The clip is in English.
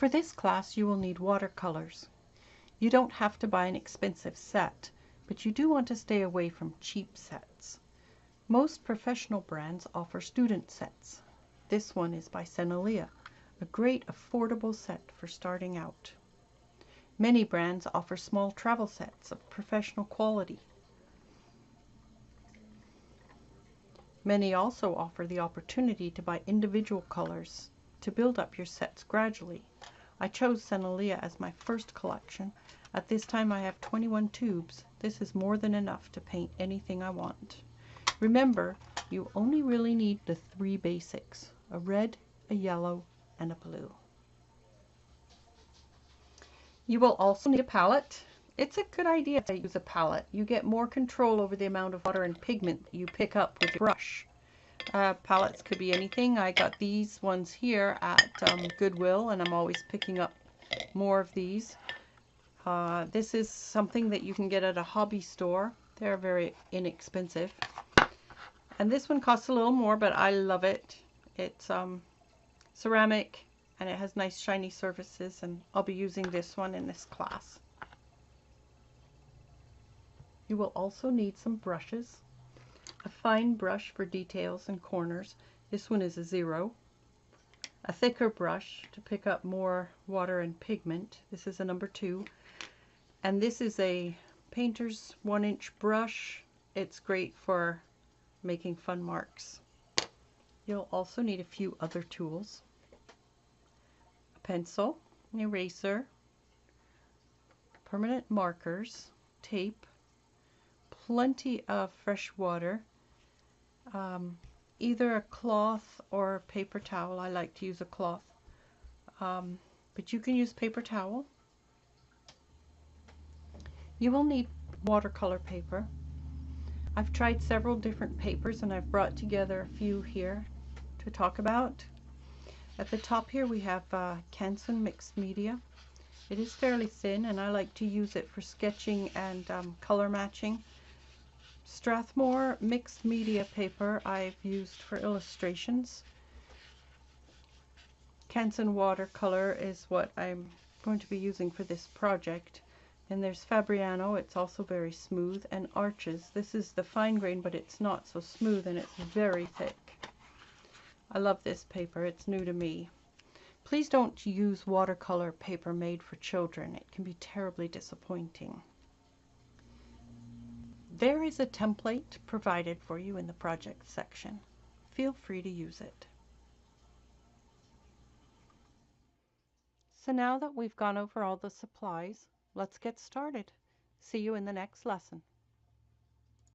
For this class you will need watercolors. You don't have to buy an expensive set, but you do want to stay away from cheap sets. Most professional brands offer student sets. This one is by Sennelier, a great affordable set for starting out. Many brands offer small travel sets of professional quality. Many also offer the opportunity to buy individual colors to build up your sets gradually. I chose Sennelier as my first collection. At this time I have 21 tubes. This is more than enough to paint anything I want. Remember, you only really need the 3 basics: a red, a yellow, and a blue. You will also need a palette. It's a good idea to use a palette. You get more control over the amount of water and pigment that you pick up with your brush. Palettes could be anything. I got these ones here at Goodwill, and I'm always picking up more of these. This is something that you can get at a hobby store. They're very inexpensive. And this one costs a little more, but I love it. It's ceramic, and it has nice shiny surfaces, and I'll be using this one in this class. You will also need some brushes. A fine brush for details and corners. This one is a 0. A thicker brush to pick up more water and pigment. This is a number 2. And this is a painter's 1-inch brush. It's great for making fun marks. You'll also need a few other tools. A pencil, an eraser, permanent markers, tape, plenty of fresh water, either a cloth or a paper towel. I like to use a cloth, but you can use paper towel. You will need watercolor paper. I've tried several different papers, and I've brought together a few here to talk about. At the top here we have Canson Mixed Media. It is fairly thin, and I like to use it for sketching and color matching. Strathmore Mixed Media paper I've used for illustrations. Canson watercolor is what I'm going to be using for this project. And there's Fabriano. It's also very smooth. And Arches. This is the fine grain, but it's not so smooth, and it's very thick. I love this paper. It's new to me. Please don't use watercolor paper made for children. It can be terribly disappointing. There is a template provided for you in the project section. Feel free to use it. So now that we've gone over all the supplies, let's get started. See you in the next lesson.